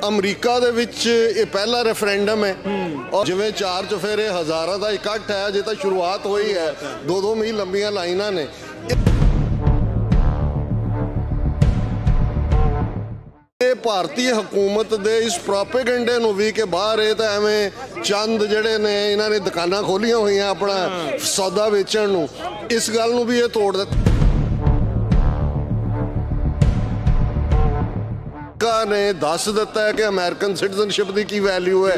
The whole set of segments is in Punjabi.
ਅਮਰੀਕਾ ਦੇ ਵਿੱਚ ਇਹ ਪਹਿਲਾ ਰੈਫਰੈਂਡਮ ਹੈ ਔਰ ਜਿਵੇਂ 4 ਚੁਫੇਰੇ ਹਜ਼ਾਰਾਂ ਦਾ ਇਕੱਠ ਹੈ, ਅਜੇ ਤਾਂ ਸ਼ੁਰੂਆਤ ਹੋਈ ਹੈ। 2-2 ਮੀਲ ਲੰਬੀਆਂ ਲਾਈਨਾਂ ਨੇ। ਇਹ ਭਾਰਤੀ ਹਕੂਮਤ ਦੇ ਇਸ ਪ੍ਰੋਪੇਗੈਂਡੇ ਨੂੰ ਵੀ ਕਿ ਬਾਹਰ ਇਹ ਤਾਂ ਐਵੇਂ ਚੰਦ ਜਿਹੜੇ ਨੇ ਇਹਨਾਂ ਨੇ ਦੁਕਾਨਾਂ ਖੋਲੀਆਂ ਹੋਈਆਂ ਆਪਣਾ ਸੌਦਾ ਵੇਚਣ ਨੂੰ, ਇਸ ਗੱਲ ਨੂੰ ਵੀ ਇਹ ਤੋੜ ਦਿੱਤਾ ਨੇ। ਦੱਸ ਦਿੱਤਾ ਹੈ ਕਿ ਅਮਰੀਕਨ ਸਿਟੀਜ਼ਨਸ਼ਿਪ ਦੀ ਕੀ ਵੈਲਿਊ ਹੈ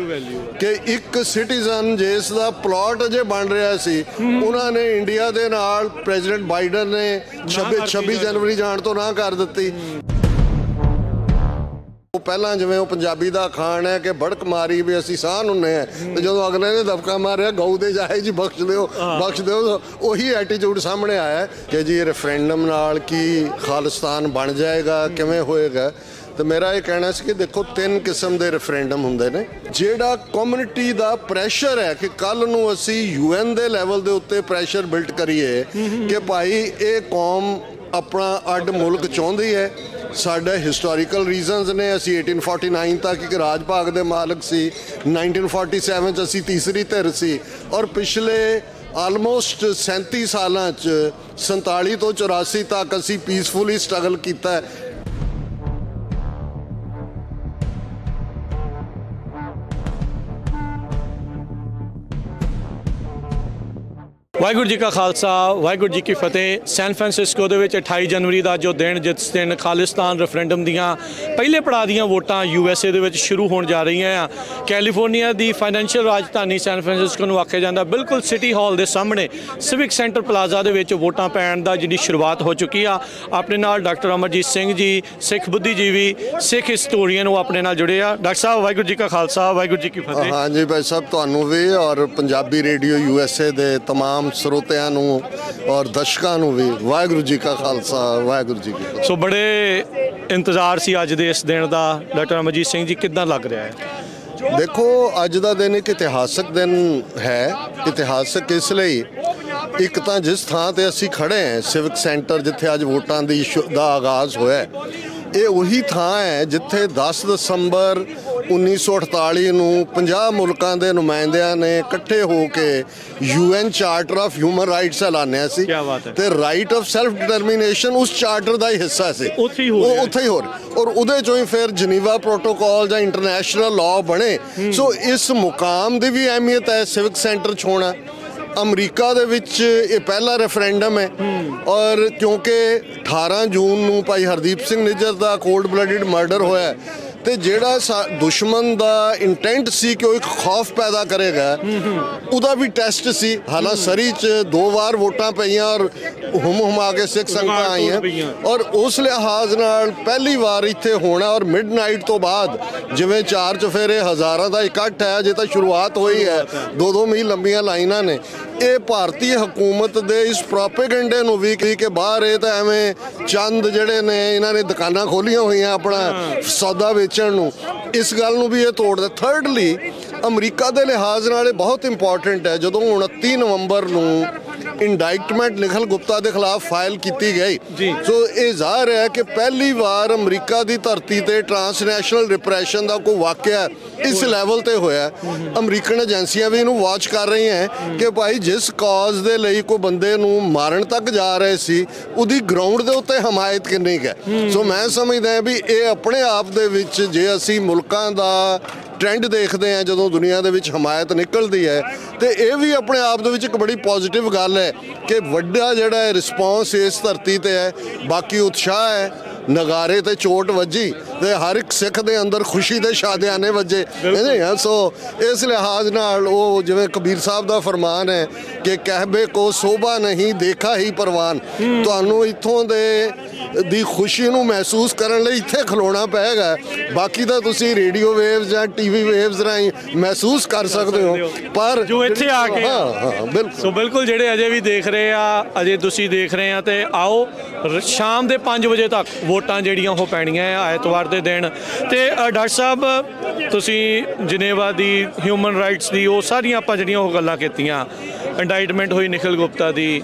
ਕਿ ਇੱਕ ਸਿਟੀਜ਼ਨ ਜਿਸ ਦਾ ਪਲਾਟ ਅਜੇ ਬਣ ਰਿਹਾ ਸੀ, ਉਹਨਾਂ ਨੇ ਇੰਡੀਆ ਦੇ ਨਾਲ ਪ੍ਰੈਜ਼ੀਡੈਂਟ ਬਾਈਡਨ ਨੇ 26 ਜਨਵਰੀ ਜਾਣ ਤੋਂ ਨਾ ਕਰ ਦਿੱਤੀ। ਉਹ ਪਹਿਲਾਂ ਜਿਵੇਂ ਉਹ ਪੰਜਾਬੀ ਦਾ ਅਖਾਣ ਹੈ ਕਿ ਬੜਕ ਮਾਰੀ ਵੀ ਅਸੀਂ ਸਾਹ ਹੁੰਦੇ ਹਾਂ, ਤੇ ਜਦੋਂ ਅਗਲੇ ਨੇ ਦਬਕਾ ਮਾਰਿਆ ਗਊ ਦੇ ਜਾਏ ਜੀ ਬਖਸ਼ ਦਿਓ, ਉਹੀ ਐਟੀਟਿਊਡ ਸਾਹਮਣੇ ਆਇਆ ਕਿ ਜੀ ਰੈਫਰੈਂਡਮ ਨਾਲ ਕੀ ਖਾਲਿਸਤਾਨ ਬਣ ਜਾਏਗਾ, ਕਿਵੇਂ ਹੋਏਗਾ। ਤੇ ਮੇਰਾ ਇਹ ਕਹਿਣਾ ਸੀ ਕਿ ਦੇਖੋ 3 ਕਿਸਮ ਦੇ ਰੈਫਰੈਂਡਮ ਹੁੰਦੇ ਨੇ। ਜਿਹੜਾ ਕਮਿਊਨਿਟੀ ਦਾ ਪ੍ਰੈਸ਼ਰ ਹੈ ਕਿ ਕੱਲ ਨੂੰ ਅਸੀਂ UN ਦੇ ਲੈਵਲ ਦੇ ਉੱਤੇ ਪ੍ਰੈਸ਼ਰ ਬਿਲਡ ਕਰੀਏ ਕਿ ਭਾਈ ਇਹ ਕੌਮ ਆਪਣਾ ਅੱਡ ਮੁਲਕ ਚਾਹੁੰਦੀ ਹੈ, ਸਾਡੇ ਹਿਸਟੋਰੀਕਲ ਰੀਜ਼ਨਸ ਨੇ, ਅਸੀਂ 1849 ਤੱਕ ਇੱਕ ਰਾਜ ਭਾਗ ਦੇ ਮਾਲਕ ਸੀ, 1947 'ਚ ਅਸੀਂ ਤੀਸਰੀ ਧਿਰ ਸੀ, ਔਰ ਪਿਛਲੇ ਆਲਮੋਸਟ 37 ਸਾਲਾਂ 'ਚ 47 ਤੋਂ 84 ਤੱਕ ਅਸੀਂ ਪੀਸਫੁਲੀ ਸਟਰਗਲ ਕੀਤਾ ਹੈ। ਵਾਹਿਗੁਰੂ ਜੀ ਕਾ ਖਾਲਸਾ, ਵਾਹਿਗੁਰੂ ਜੀ ਕੀ ਫਤਿਹ। ਸੈਨ ਫਰਾਂਸਿਸਕੋ ਦੇ ਵਿੱਚ 28 ਜਨਵਰੀ ਦਾ ਜੋ ਦਿਨ, ਜਿਸ ਦਿਨ ਖਾਲਿਸਤਾਨ ਰੈਫਰੈਂਡਮ ਦੀਆਂ ਪਹਿਲੇ ਪੜਾਅ ਦੀਆਂ ਵੋਟਾਂ USA ਦੇ ਵਿੱਚ ਸ਼ੁਰੂ ਹੋਣ ਜਾ ਰਹੀਆਂ ਆ। ਕੈਲੀਫੋਰਨੀਆ ਦੀ ਫਾਈਨੈਂਸ਼ੀਅਲ ਰਾਜਧਾਨੀ ਸੈਨ ਫਰਾਂਸਿਸਕੋ ਨੂੰ ਆਖਿਆ ਜਾਂਦਾ, ਬਿਲਕੁਲ ਸਿਟੀ ਹਾਲ ਦੇ ਸਾਹਮਣੇ ਸਿਵਿਕ ਸੈਂਟਰ ਪਲਾਜ਼ਾ ਦੇ ਵਿੱਚ ਵੋਟਾਂ ਪੈਣ ਦਾ ਜਿਹੜੀ ਸ਼ੁਰੂਆਤ ਹੋ ਚੁੱਕੀ ਆ। ਆਪਣੇ ਨਾਲ ਡਾਕਟਰ ਅਮਰਜੀਤ ਸਿੰਘ ਜੀ, ਸਿੱਖ ਬੁੱਧੀਜੀਵੀ, ਸਿੱਖ ਹਿਸਟੋਰੀਅਨ, ਉਹ ਆਪਣੇ ਨਾਲ ਜੁੜੇ ਆ। ਡਾਕਟਰ ਸਾਹਿਬ ਵਾਹਿਗੁਰੂ ਜੀ ਕਾ ਖਾਲਸਾ, ਵਾਹਿਗੁਰੂ ਜੀ ਕੀ ਫਤਿਹ। ਹਾਂਜੀ ਭਾਈ ਸਾਹਿਬ, ਤੁਹਾਨੂੰ ਵੀ ਔਰ ਪੰਜਾਬੀ ਰੇਡੀਓ USA ਦੇ ਤਮਾਮ ਸਰੋਤਿਆਂ ਨੂੰ ਔਰ ਦਰਸ਼ਕਾਂ ਨੂੰ ਵੀ ਵਾਹਿਗੁਰੂ ਜੀ ਕਾ ਖਾਲਸਾ, ਵਾਹਿਗੁਰੂ ਜੀ ਕੀ ਫਤਿਹ। ਸੋ ਬੜੇ ਇੰਤਜ਼ਾਰ ਸੀ ਅੱਜ ਦੇ ਇਸ ਦਿਨ ਦਾ। ਡਾਕਟਰ ਅਮਰਜੀਤ ਸਿੰਘ ਜੀ, ਕਿੱਦਾਂ ਲੱਗ ਰਿਹਾ ਹੈ? ਦੇਖੋ, ਅੱਜ ਦਾ ਦਿਨ ਇੱਕ ਇਤਿਹਾਸਕ ਦਿਨ ਹੈ। ਇਤਿਹਾਸਕ ਇਸ ਲਈ, ਇੱਕ ਤਾਂ ਜਿਸ ਥਾਂ ਤੇ ਅਸੀਂ ਖੜੇ ਹਾਂ ਸਿਵਿਕ ਸੈਂਟਰ, ਜਿੱਥੇ ਅੱਜ ਵੋਟਾਂ ਦਾ ਆਗਾਜ਼ ਹੋਇਆ, ਇਹ ਉਹੀ ਥਾਂ ਹੈ ਜਿੱਥੇ 10 ਦਸੰਬਰ 1948 ਨੂੰ 50 ਮੁਲਕਾਂ ਦੇ ਨੁਮਾਇੰਦਿਆਂ ਨੇ ਇਕੱਠੇ ਹੋ ਕੇ UN charter of human rights ਐਲਾਨਿਆ ਸੀ, ਤੇ ਰਾਈਟ ਆਫ ਸੈਲਫ ਡਿਟਰਮੀਨੇਸ਼ਨ ਉਸ ਚਾਰਟਰ ਦਾ ਹੀ ਹਿੱਸਾ ਸੀ। ਉੱਥੇ ਹੀ ਹੋ ਔਰ ਉਹਦੇ ਚੋਂ ਹੀ ਫਿਰ ਜਨੀਵਾ ਪ੍ਰੋਟੋਕਾਲ ਜਾਂ ਇੰਟਰਨੈਸ਼ਨਲ ਲਾਅ ਬਣੇ। ਸੋ ਇਸ ਮੁਕਾਮ ਦੀ ਵੀ ਅਹਿਮੀਅਤ ਹੈ ਸਿਵਿਕ ਸੈਂਟਰ 'ਚ ਹੋਣਾ। ਅਮਰੀਕਾ ਦੇ ਵਿੱਚ ਇਹ ਪਹਿਲਾ ਰੈਫਰੈਂਡਮ ਹੈ ਔਰ ਕਿਉਂਕਿ 18 ਜੂਨ ਨੂੰ ਭਾਈ ਹਰਦੀਪ ਸਿੰਘ ਨਿੱਜਰ ਦਾ ਕੋਲਡ ਬਲੱਡਡ ਮਰਡਰ ਹੋਇਆ, ਤੇ ਜਿਹੜਾ ਦੁਸ਼ਮਣ ਦਾ ਇੰਟੈਂਟ ਸੀ ਕਿ ਉਹ ਇੱਕ ਖੌਫ ਪੈਦਾ ਕਰੇਗਾ, ਉਹਦਾ ਵੀ ਟੈਸਟ ਸੀ। ਹਾਲਾਂਕਿ ਸਰੀ 'ਚ 2 ਵਾਰ ਵੋਟਾਂ ਪਈਆਂ ਔਰ ਹੁਮਾ ਕੇ ਸਿੱਖ ਸੰਗਤਾਂ ਆਈਆਂ, ਔਰ ਉਸ ਲਿਹਾਜ਼ ਨਾਲ ਪਹਿਲੀ ਵਾਰ ਇੱਥੇ ਹੋਣਾ। ਔਰ ਮਿਡਨਾਈਟ ਤੋਂ ਬਾਅਦ ਜਿਵੇਂ 4 ਚੁਫੇਰੇ ਹਜ਼ਾਰਾਂ ਦਾ ਇਕੱਠ ਹੈ, ਅਜੇ ਤਾਂ ਸ਼ੁਰੂਆਤ ਹੋਈ ਹੈ। 2-2 ਮੀਲ ਲੰਬੀਆਂ ਲਾਈਨਾਂ ਨੇ। ਇਹ ਭਾਰਤੀ ਹਕੂਮਤ ਦੇ ਇਸ ਪ੍ਰੋਪੇਗੈਂਡੇ ਨੂੰ ਵੀ ਕਿ ਬਾਹਰ ਇਹ ਤਾਂ ਐਵੇਂ ਚੰਦ ਜਿਹੜੇ ਨੇ ਇਹਨਾਂ ਨੇ ਦੁਕਾਨਾਂ ਖੋਲੀਆਂ ਹੋਈਆਂ ਆਪਣਾ ਸੌਦਾ ਵੇਚਣ ਨੂੰ, ਇਸ ਗੱਲ ਨੂੰ ਵੀ ਇਹ ਤੋੜ ਦਿੱਤਾ। ਥਰਡਲੀ, ਅਮਰੀਕਾ ਦੇ ਲਿਹਾਜ਼ ਨਾਲ ਇਹ ਬਹੁਤ ਇੰਪੋਰਟੈਂਟ ਹੈ। ਜਦੋਂ 29 ਨਵੰਬਰ ਨੂੰ ਇੰਡਾਇਕਟਮੈਂਟ ਨਿਖਿਲ ਗੁਪਤਾ ਦੇ ਖਿਲਾਫ ਫਾਈਲ ਕੀਤੀ ਗਈ, ਸੋ ਇਹ ਜ਼ਾਹਰ ਹੈ ਕਿ ਪਹਿਲੀ ਵਾਰ ਅਮਰੀਕਾ ਦੀ ਧਰਤੀ ਤੇ ਟਰਾਂਸਨੈਸ਼ਨਲ ਰਿਪਰੈਸ਼ਨ ਦਾ ਕੋਈ ਵਾਕਿਆ ਇਸ ਲੈਵਲ ਤੇ ਹੋਇਆ। ਅਮਰੀਕਨ ਏਜੰਸੀਆਂ ਵੀ ਇਹਨੂੰ ਵਾਚ ਕਰ ਰਹੀਆਂ ਕਿ ਭਾਈ ਜਿਸ ਕਾਜ਼ ਦੇ ਲਈ ਕੋਈ ਬੰਦੇ ਨੂੰ ਮਾਰਨ ਤੱਕ ਜਾ ਰਹੇ ਸੀ, ਉਹਦੀ ਗਰਾਊਂਡ ਦੇ ਉੱਤੇ ਹਮਾਇਤ ਕਿੰਨੀ ਹੈ। ਸੋ ਮੈਂ ਸਮਝਦਾ ਵੀ ਇਹ ਆਪਣੇ ਆਪ ਦੇ ਵਿੱਚ, ਜੇ ਅਸੀਂ ਮੁਲਕਾਂ ਦਾ ਟ੍ਰੈਂਡ ਦੇਖਦੇ ਹਾਂ ਜਦੋਂ ਦੁਨੀਆ ਦੇ ਵਿੱਚ ਹਮਾਇਤ ਨਿਕਲਦੀ ਹੈ, ਤੇ ਇਹ ਵੀ ਆਪਣੇ ਆਪ ਦੇ ਵਿੱਚ ਇੱਕ ਬੜੀ ਪੋਜ਼ਿਟਿਵ ਗੱਲ ਹੈ ਕਿ ਵੱਡਾ ਜਿਹੜਾ ਹੈ ਰਿਸਪੌਂਸ ਇਸ ਧਰਤੀ ਤੇ ਹੈ। ਬਾਕੀ ਉਤਸ਼ਾਹ ਹੈ, ਨਗਾਰੇ ਤੇ ਚੋਟ ਵੱਜੀ ਤੇ ਹਰ ਇੱਕ ਸਿੱਖ ਦੇ ਅੰਦਰ ਖੁਸ਼ੀ ਦੇ ਸ਼ਾਦਿਆਨੇ ਵੱਜੇ। ਸੋ ਇਸ ਲਿਹਾਜ਼ ਨਾਲ ਉਹ ਜਿਵੇਂ ਕਬੀਰ ਸਾਹਿਬ ਦਾ ਫਰਮਾਨ ਹੈ ਕਿ ਕਹਿਬੇ ਕੋ ਸੋਭਾ ਨਹੀਂ ਦੇਖਾ ਹੀ ਪਰਵਾਨ। ਤੁਹਾਨੂੰ ਇੱਥੋਂ ਦੀ ਖੁਸ਼ੀ ਨੂੰ ਮਹਿਸੂਸ ਕਰਨ ਲਈ ਇੱਥੇ ਖਲੋਣਾ ਪਏਗਾ, ਬਾਕੀ ਤਾਂ ਤੁਸੀਂ ਰੇਡੀਓ ਵੇਵਜ਼ ਜਾਂ TV ਵੇਵਜ਼ ਰਾਹੀਂ ਮਹਿਸੂਸ ਕਰ ਸਕਦੇ ਹੋ, ਪਰ ਜੋ ਇੱਥੇ ਆ ਕੇ ਬਿਲਕੁਲ ਜਿਹੜੇ ਅਜੇ ਵੀ ਦੇਖ ਰਹੇ ਆ, ਅਜੇ ਤੁਸੀਂ ਦੇਖ ਰਹੇ ਆ, ਤੇ ਆਓ ਸ਼ਾਮ ਦੇ 5 ਵਜੇ ਤੱਕ ਵੋਟਾਂ ਜਿਹੜੀਆਂ ਉਹ ਪੈਣੀਆਂ ਆ ਐਤਵਾਰ ਦੇ ਦਿਨ। ਤੇ ਡਾਕਟਰ ਸਾਹਿਬ, ਤੁਸੀਂ ਜਨੇਵਾ ਦੀ ਹਿਊਮਨ ਰਾਈਟਸ ਦੀ ਉਹ ਸਾਰੀਆਂ ਆਪਾਂ ਜਿਹੜੀਆਂ ਉਹ ਗੱਲਾਂ ਕੀਤੀਆਂ, ਇੰਡਾਈਟਮੈਂਟ ਹੋਈ ਨਿਖਿਲ ਗੁਪਤਾ ਦੀ,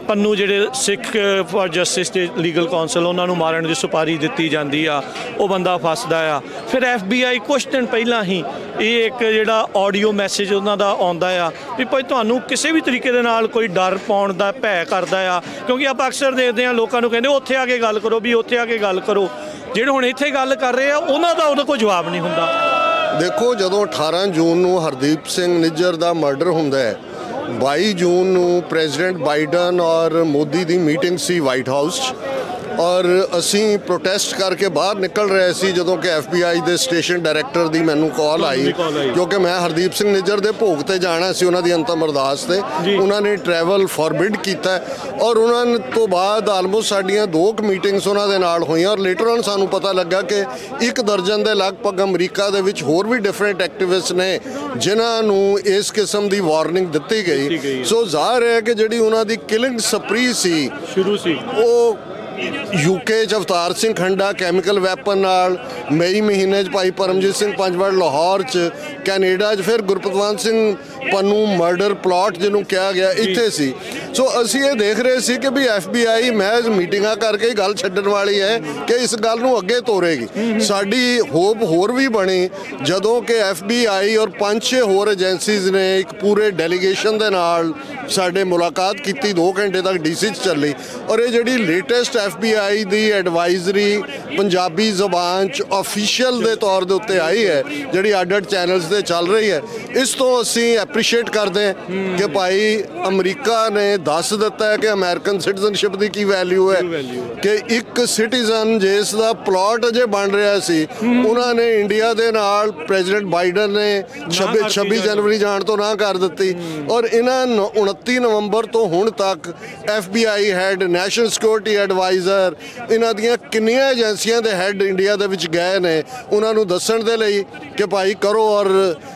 ਪੰਨੂ ਜਿਹੜੇ ਸਿੱਖ ਫॉर ਜਸਟਿਸ ਦੇ ਲੀਗਲ ਕਾਉਂਸਲ ਉਹਨਾਂ ਨੂੰ ਮਾਰਨ ਦੀ ਸੁਪਾਰੀ ਦਿੱਤੀ ਜਾਂਦੀ ਆ, ਉਹ ਬੰਦਾ ਫਸਦਾ ਆ। ਫਿਰ FBI ਕੁਛ ਦਿਨ ਪਹਿਲਾਂ ਹੀ ਇਹ ਇੱਕ ਜਿਹੜਾ ਆਡੀਓ ਮੈਸੇਜ ਉਹਨਾਂ ਦਾ ਆਉਂਦਾ ਆ ਵੀ ਭਾਈ ਤੁਹਾਨੂੰ ਕਿਸੇ ਵੀ ਤਰੀਕੇ ਦੇ ਨਾਲ ਕੋਈ ਡਰ ਪਾਉਣ ਦਾ ਭੈ ਕਰਦਾ ਆ, ਕਿਉਂਕਿ ਆਪਾਂ ਅਕਸਰ ਦੇਖਦੇ ਹਾਂ ਲੋਕਾਂ ਨੂੰ ਕਹਿੰਦੇ ਉੱਥੇ ਆ ਕੇ ਗੱਲ ਕਰੋ ਵੀ ਉੱਥੇ ਆ ਕੇ ਗੱਲ ਕਰੋ, ਜਿਹੜੇ ਹੁਣ ਇੱਥੇ ਗੱਲ ਕਰ ਰਹੇ ਆ ਉਹਨਾਂ ਦਾ ਉਹਦਾ ਕੋਈ ਜਵਾਬ ਨਹੀਂ ਹੁੰਦਾ। ਦੇਖੋ, ਜਦੋਂ 18 ਜੂਨ ਨੂੰ ਹਰਦੀਪ ਸਿੰਘ ਨਿੱਜਰ ਦਾ ਮਰਡਰ ਹੁੰਦਾ ਹੈ, 22 ਜੂਨ ਨੂੰ ਪ੍ਰੈਜ਼ੀਡੈਂਟ ਬਾਈਡਨ ਔਰ ਮੋਦੀ ਦੀ ਮੀਟਿੰਗ ਸੀ ਵਾਈਟ ਹਾਊਸ 'ਚ, ਔਰ ਅਸੀਂ ਪ੍ਰੋਟੈਸਟ ਕਰਕੇ ਬਾਹਰ ਨਿਕਲ ਰਹੇ ਸੀ ਜਦੋਂ ਕਿ FBI ਦੇ ਸਟੇਸ਼ਨ ਡਾਇਰੈਕਟਰ ਦੀ ਮੈਨੂੰ ਕਾਲ ਆਈ, ਕਿਉਂਕਿ ਮੈਂ ਹਰਦੀਪ ਸਿੰਘ ਨਿੱਜਰ ਦੇ ਭੋਗ ਤੇ ਜਾਣਾ ਸੀ, ਉਹਨਾਂ ਦੀ ਅੰਤਮ ਅਰਦਾਸ ਤੇ। ਉਹਨਾਂ ਨੇ ਟਰੈਵਲ ਫੋਰਬਿਡ ਕੀਤਾ ਔਰ ਉਹਨਾਂ ਤੋਂ ਬਾਅਦ ਆਲਮੋਸਟ ਸਾਡੀਆਂ 2 ਮੀਟਿੰਗਸ ਉਹਨਾਂ ਦੇ ਨਾਲ ਹੋਈਆਂ ਔਰ ਲੇਟਰ ਔਨ ਸਾਨੂੰ ਪਤਾ ਲੱਗਾ ਕਿ 1 ਦਰਜਨ ਦੇ ਲਗਭਗ ਅਮਰੀਕਾ ਦੇ ਵਿੱਚ ਹੋਰ ਵੀ ਡਿਫਰੈਂਟ ਐਕਟਿਵਿਸਟ ਨੇ ਜਿਨ੍ਹਾਂ ਨੂੰ ਇਸ ਕਿਸਮ ਦੀ ਵਾਰਨਿੰਗ ਦਿੱਤੀ ਗਈ। ਸੋ ਜ਼ਾਹਰ ਹੈ ਕਿ ਜਿਹੜੀ ਉਹਨਾਂ ਦੀ ਕਿਲਿੰਗ ਸਪਰੀ ਸੀ ਸ਼ੁਰੂ ਸੀ, ਉਹ UK 'ਚ ਅਵਤਾਰ ਸਿੰਘ ਖੰਡਾ ਕੈਮੀਕਲ ਵੈਪਨ ਨਾਲ, ਮਈ ਮਹੀਨੇ 'ਚ ਭਾਈ ਪਰਮਜੀਤ ਸਿੰਘ ਪੰਜਵੜ ਲਾਹੌਰ 'ਚ, ਕੈਨੇਡਾ 'ਚ ਫਿਰ ਗੁਰਪਤਵੰਤ ਸਿੰਘ ਪੰਨੂ ਮਰਡਰ ਪਲਾਟ ਜਿਹਨੂੰ ਕਿਹਾ ਗਿਆ ਇੱਥੇ ਸੀ। ਸੋ ਅਸੀਂ ਇਹ ਦੇਖ ਰਹੇ ਸੀ ਕਿ ਵੀ FBI ਮਹਿਜ਼ ਮੀਟਿੰਗਾਂ ਕਰਕੇ ਹੀ ਗੱਲ ਛੱਡਣ ਵਾਲੀ ਹੈ ਕਿ ਇਸ ਗੱਲ ਨੂੰ ਅੱਗੇ ਤੋਰੇਗੀ। ਸਾਡੀ ਹੋਪ ਹੋਰ ਵੀ ਬਣੀ ਜਦੋਂ ਕਿ FBI ਔਰ 5-6 ਹੋਰ ਏਜੰਸੀਜ਼ ਨੇ ਇੱਕ ਪੂਰੇ ਡੈਲੀਗੇਸ਼ਨ ਦੇ ਨਾਲ ਸਾਡੇ ਮੁਲਾਕਾਤ ਕੀਤੀ, 2 ਘੰਟੇ ਤੱਕ DC 'ਚ ਚੱਲੀ। ਔਰ ਇਹ ਜਿਹੜੀ ਲੇਟੈਸਟ FBI ਦੀ ਐਡਵਾਈਜ਼ਰੀ ਪੰਜਾਬੀ ਜ਼ਬਾਨ 'ਚ ਆਫੀਸ਼ੀਅਲ ਦੇ ਤੌਰ ਦੇ ਉੱਤੇ ਆਈ ਹੈ, ਜਿਹੜੀ ਅੱਡ-ਅੱਡ ਚੈਨਲਸ 'ਤੇ ਚੱਲ ਰਹੀ ਹੈ, ਇਸ ਤੋਂ ਅਸੀਂ ਐਪਰੀਸ਼ੀਏਟ ਕਰਦੇ ਹਾਂ ਕਿ ਭਾਈ ਅਮਰੀਕਾ ਨੇ ਦੱਸ ਦਿੱਤਾ ਹੈ ਕਿ ਅਮਰੀਕਨ ਸਿਟੀਜ਼ਨਸ਼ਿਪ ਦੀ ਕੀ ਵੈਲਿਊ ਹੈ, ਕਿ ਇੱਕ ਸਿਟੀਜ਼ਨ ਜਿਸ ਦਾ ਪਲਾਟ ਅਜੇ ਬਣ ਰਿਹਾ ਸੀ, ਉਹਨਾਂ ਨੇ ਇੰਡੀਆ ਦੇ ਨਾਲ ਪ੍ਰੈਜ਼ੀਡੈਂਟ ਬਾਈਡਨ ਨੇ 26 ਜਨਵਰੀ ਜਾਣ ਤੋਂ ਨਾ ਕਰ ਦਿੱਤੀ। ਔਰ ਇਹਨਾਂ 29 ਨਵੰਬਰ ਤੋਂ ਹੁਣ ਤੱਕ FBI head, national security adviser, ਇਹਨਾਂ ਦੀਆਂ ਕਿੰਨੀਆਂ ਏਜੰਸੀਆਂ ਦੇ ਹੈਡ ਇੰਡੀਆ ਦੇ ਵਿੱਚ ਗਏ ਨੇ ਉਹਨਾਂ ਨੂੰ ਦੱਸਣ ਦੇ ਲਈ ਕਿ ਭਾਈ ਕਰੋ। ਔਰ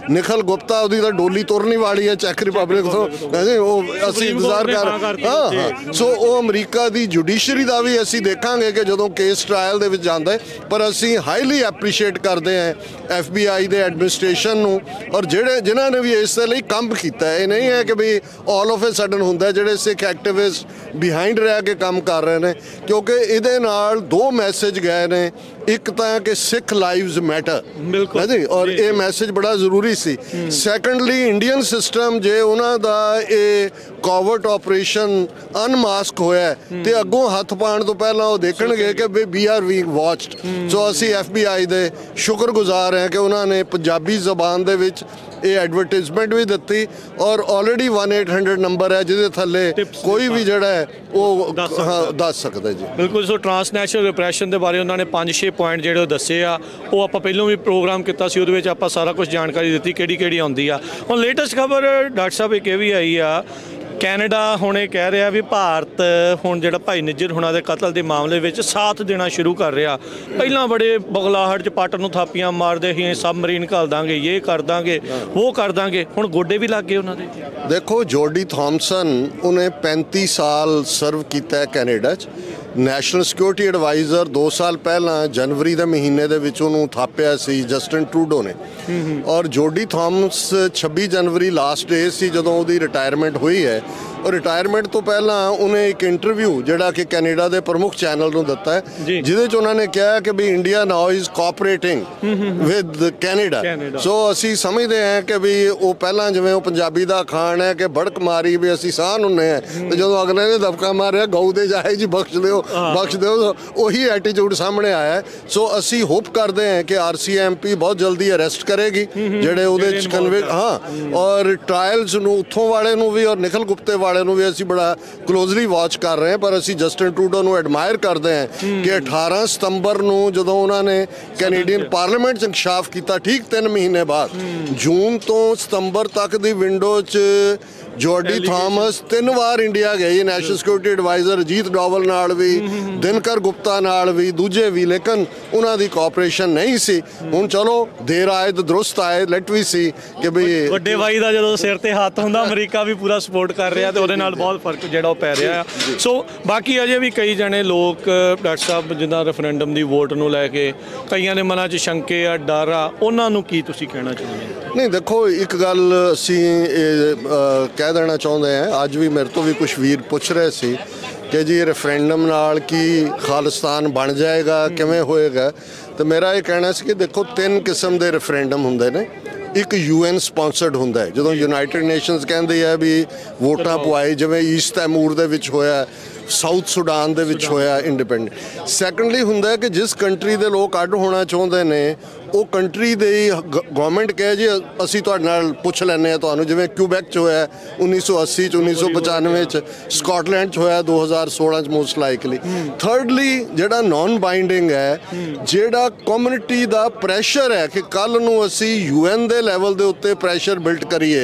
ਨਿਖਲ ਗੁਪਤਾ ਉਹਦੀ ਤਾਂ ਡੋਲੀ ਤੁਰਨੀ ਵਾਲੀ ਹੈ ਚੈੱਕ ਰਿਪਬਲਿਕ ਤੋਂ, ਕਹਿੰਦੇ ਉਹ ਅਸੀਂ ਇੰਤਜ਼ਾਰ ਹਾਂ। ਸੋ ਉਹ ਅਮਰੀਕਾ ਦੀ ਜੁਡੀਸ਼ਰੀ ਦਾ ਵੀ ਅਸੀਂ ਦੇਖਾਂਗੇ ਕਿ ਜਦੋਂ ਕੇਸ ਟ੍ਰਾਇਲ ਦੇ ਵਿੱਚ ਜਾਂਦਾ ਹੈ। ਪਰ ਅਸੀਂ ਹਾਈਲੀ ਐਪਰੀਸ਼ੀਏਟ ਕਰਦੇ ਹਾਂ FBI ਦੇ ਐਡਮਿਨਿਸਟ੍ਰੇਸ਼ਨ ਨੂੰ ਔਰ ਜਿਨ੍ਹਾਂ ਨੇ ਵੀ ਇਸ ਦੇ ਲਈ ਕੰਮ ਕੀਤਾ ਹੈ। ਇਹ ਨਹੀਂ ਹੈ ਕਿ ਵੀ ਆਲ ਆਫ ਏ ਸਡਨ ਹੁੰਦਾ, ਜਿਹੜੇ ਸਿੱਖ ਐਕਟਿਵਿਸਟ ਬਿਹਾਈਂਡ ਰਹਿ ਕੇ ਕੰਮ ਕਰ ਰਹੇ ਨੇ, ਕਿਉਂਕਿ ਇਹਦੇ ਨਾਲ 2 ਮੈਸੇਜ ਗਏ ਨੇ। ਇੱਕ ਤਾਂ ਕਿ ਸਿੱਖ ਲਾਈਵਸ ਮੈਟਰ, ਹੈ ਜੀ, ਔਰ ਇਹ ਮੈਸੇਜ ਬੜਾ ਜ਼ਰੂਰੀ ਸੀ। ਸੈਕੰਡਲੀ ਇੰਡੀਅਨ ਸਿਸਟਮ ਜੇ ਉਹਨਾਂ ਦਾ ਇਹ ਕੋਵਰਟ ਆਪਰੇਸ਼ਨ ਅਨਮਾਸਕ ਹੋਇਆ ਤੇ ਅੱਗੋਂ ਹੱਥ ਪਾਉਣ ਤੋਂ ਪਹਿਲਾਂ ਉਹ ਦੇਖਣਗੇ ਕਿ ਵੀ ਆਰ ਬੀਇੰਗ ਵਾਚਡ। ਸੋ ਅਸੀਂ FBI ਦੇ ਸ਼ੁਕਰਗੁਜ਼ਾਰ ਹਾਂ ਕਿ ਉਹਨਾਂ ਨੇ ਪੰਜਾਬੀ ਜ਼ਬਾਨ ਦੇ ਵਿੱਚ ਇਹ ਐਡਵਰਟਾਈਜ਼ਮੈਂਟ ਵੀ ਦਿੱਤੀ ਔਰ ਆਲਰੇਡੀ 1-800 ਨੰਬਰ ਹੈ ਜਿਹਦੇ ਥੱਲੇ ਕੋਈ ਵੀ ਜਿਹੜਾ ਹੈ ਉਹ ਦੱਸ ਸਕਦਾ ਜੀ। ਬਿਲਕੁਲ। ਸੋ ਟ੍ਰਾਂਸਨੈਸ਼ਨਲ ਰਿਪਰੈਸ਼ਨ ਦੇ ਬਾਰੇ ਉਹਨਾਂ ਨੇ 5-6 ਪੁਆਇੰਟ ਜਿਹੜੇ ਦੱਸੇ ਆ, ਉਹ ਆਪਾਂ ਪਹਿਲਾਂ ਵੀ ਪ੍ਰੋਗਰਾਮ ਕੀਤਾ ਸੀ, ਉਹਦੇ ਵਿੱਚ ਆਪਾਂ ਸਾਰਾ ਕੁਝ ਜਾਣਕਾਰੀ ਦਿੱਤੀ ਕਿਹੜੀ ਆਉਂਦੀ ਆ। ਹੁਣ ਲੇਟੈਸਟ ਖਬਰ ਡਾਕਟਰ ਸਾਹਿਬ ਇੱਕ ਇਹ ਵੀ ਆਈ ਆ, ਕੈਨੇਡਾ ਹੁਣ ਇਹ ਕਹਿ ਰਿਹਾ ਵੀ ਭਾਰਤ ਹੁਣ ਜਿਹੜਾ ਭਾਈ ਨਿੱਜਰ ਹੁਣਾਂ ਦੇ ਕਤਲ ਦੇ ਮਾਮਲੇ ਵਿੱਚ ਸਾਥ ਦੇਣਾ ਸ਼ੁਰੂ ਕਰ ਰਿਹਾ। ਪਹਿਲਾਂ ਬੜੇ ਬਗਲਾਹਟ 'ਚ ਪੱਟ ਨੂੰ ਥਾਪੀਆਂ ਮਾਰਦੇ ਸੀ, ਸਬਮਰੀਨ ਘੱਲ ਦਾਂਗੇ, ਇਹ ਕਰ ਦਾਂਗੇ, ਉਹ ਕਰ ਦਾਂਗੇ, ਹੁਣ ਗੋਡੇ ਵੀ ਲੱਗ ਗਏ ਉਹਨਾਂ ਦੇ। ਦੇਖੋ, ਜੋਰਡੀ ਥਾਮਸਨ ਉਹਨੇ 35 ਸਾਲ ਸਰਵ ਕੀਤਾ ਹੈ ਕੈਨੇਡਾ 'ਚ। ਨੈਸ਼ਨਲ ਸਿਕਿਉਰਿਟੀ ਐਡਵਾਈਜ਼ਰ 2 ਸਾਲ ਪਹਿਲਾਂ ਜਨਵਰੀ ਦੇ ਮਹੀਨੇ ਦੇ ਵਿੱਚ ਉਹਨੂੰ ਥਾਪਿਆ ਸੀ ਜਸਟਿਨ ਟਰੂਡੋ ਨੇ। ਔਰ ਜੋਰਡੀ ਥਾਮਸ 26 ਜਨਵਰੀ ਲਾਸਟ ਡੇ ਸੀ ਜਦੋਂ ਉਹਦੀ ਰਿਟਾਇਰਮੈਂਟ ਹੋਈ ਹੈ। ਔਰ ਰਿਟਾਇਰਮੈਂਟ ਤੋਂ ਪਹਿਲਾਂ ਉਹਨੇ ਇੱਕ ਇੰਟਰਵਿਊ ਜਿਹੜਾ ਕਿ ਕੈਨੇਡਾ ਦੇ ਪ੍ਰਮੁੱਖ ਚੈਨਲ ਨੂੰ ਦਿੱਤਾ ਹੈ, ਜਿਹਦੇ 'ਚ ਉਹਨਾਂ ਨੇ ਕਿਹਾ ਕਿ ਵੀ India now is cooperating with Canada. So ਅਸੀਂ ਸਮਝਦੇ ਹਾਂ ਕਿ ਵੀ ਉਹ ਪਹਿਲਾਂ ਜਿਵੇਂ ਉਹ ਪੰਜਾਬੀ ਦਾ ਅਖਾਣ ਹੈ ਕਿ ਬੜਕ ਮਾਰੀ ਵੀ ਅਸੀਂ ਸਾਹ ਹੁੰਦੇ ਹਾਂ, ਤੇ ਜਦੋਂ ਅਗਲੇ ਨੇ ਦਬਕਾ ਮਾਰਿਆ ਗਊ ਦੇ ਜਾਏ ਜੀ ਬਖਸ਼ ਦਿਓ, ਉਹੀ ਐਟੀਟਿਊਡ ਸਾਹਮਣੇ ਆਇਆ। ਸੋ ਅਸੀਂ ਹੋਪ ਕਰਦੇ ਹਾਂ ਕਿ RCMP ਬਹੁਤ ਜਲਦੀ ਅਰੈਸਟ ਕਰੇਗੀ ਜਿਹੜੇ ਉਹਦੇ 'ਚ ਔਰ ਟ੍ਰਾਇਲਸ ਨੂੰ ਉੱਥੋਂ ਵਾਲੇ ਨੂੰ ਵੀ ਔਰ ਨਿਖਲ ਗੁਪਤੇ ਵਾਲੇ ਨੂੰ ਵੀ ਅਸੀਂ ਬੜਾ ਕਲੋਜ਼ਲੀ ਵਾਚ ਕਰ ਰਹੇ ਹਾਂ। ਪਰ ਅਸੀਂ ਜਸਟਿਨ ਟਰੂਡੋ ਨੂੰ ਐਡਮਾਇਰ ਕਰਦੇ ਹਾਂ ਕਿ 18 ਸਤੰਬਰ ਨੂੰ ਜਦੋਂ ਉਹਨਾਂ ਨੇ ਕੈਨੇਡੀਅਨ ਪਾਰਲੀਮੈਂਟ 'ਚ ਇੰਕਸ਼ਾਫ ਕੀਤਾ, ਠੀਕ 3 ਮਹੀਨੇ ਬਾਅਦ, ਜੂਨ ਤੋਂ ਸਤੰਬਰ ਤੱਕ ਦੀ ਵਿੰਡੋ 'ਚ ਜੋਰਡੀ ਥਾਮਸ 3 ਵਾਰ ਇੰਡੀਆ ਗਈ, national security advisor Ajit Doval ਨਾਲ ਵੀ, ਦਿਨਕਰ ਗੁਪਤਾ ਨਾਲ ਵੀ, ਦੂਜੇ ਵੀ, ਲੇਕਿਨ ਉਹਨਾਂ ਦੀ ਕੋਆਪਰੇਸ਼ਨ ਨਹੀਂ ਸੀ। ਹੁਣ ਚਲੋ ਦੇਰ ਆਏ ਤਾਂ ਦਰੁਸਤ ਆਏ, ਲੈਟ ਵੀ ਸੀ ਕਿ ਬਈ ਵੱਡੇ ਭਾਈ ਦਾ ਜਦੋਂ ਸਿਰ ਤੇ ਹੱਥ ਹੁੰਦਾ ਅਮਰੀਕਾ ਵੀ ਪੂਰਾ ਸਪੋਰਟ ਕਰ ਰਿਹਾ ਤੇ ਉਹਦੇ ਨਾਲ ਬਹੁਤ ਫਰਕ ਜਿਹੜਾ ਉਹ ਪੈ ਰਿਹਾ ਆ। ਸੋ ਬਾਕੀ ਅਜੇ ਵੀ ਕਈ ਜਣੇ ਲੋਕ ਡਾਕਟਰ ਸਾਹਿਬ ਜਿੱਦਾਂ ਰੈਫਰੈਂਡਮ ਦੀ ਵੋਟ ਨੂੰ ਲੈ ਕੇ ਕਈਆਂ ਦੇ ਮਨਾਂ 'ਚ ਸ਼ੰਕੇ ਆ, ਡਰ ਆ, ਉਹਨਾਂ ਨੂੰ ਕੀ ਤੁਸੀਂ ਕਹਿਣਾ ਚਾਹੁੰਦੇ ਹੋ? नहीं देखो एक गल असी कह देना चाहते हैं, अज भी मेरे तो भी कुछ वीर पूछ रहे सी कि जी रेफरेंडम नाल की खालिस्तान बन जाएगा, किवें होएगा। तो मेरा ये कहना सी कि देखो 3 किस्म के रेफरेंडम हुंदे ने। एक UN स्पॉन्सर्ड हुंदा है, जो यूनाइटेड नेशनस कहते हैं भी वोटां पवाए, जिवें ईस्ट तैमूर दे विच होया, साउथ सुडान दे विच होया इंडिपेंडेंट। सैकंडली हुंदा है कि जिस कंट्री दे लोग अड होना चाहुंदे ने वो कंट्री दे गवर्नमेंट कहे जी असीं तुहाडे नाल पुछ लैने आ तुहानूं, जिवें क्यूबैक च होया 1980 च, 1995 च, स्कॉटलैंड च होया 2016 च मोस्ट लाइकली। थर्डली जिहड़ा नॉन बाइंडिंग है, जिहड़ा कम्युनिटी दा प्रैशर है कि कल नूं असीं UN दे लैवल दे उत्ते प्रैशर बिल्ट करिए।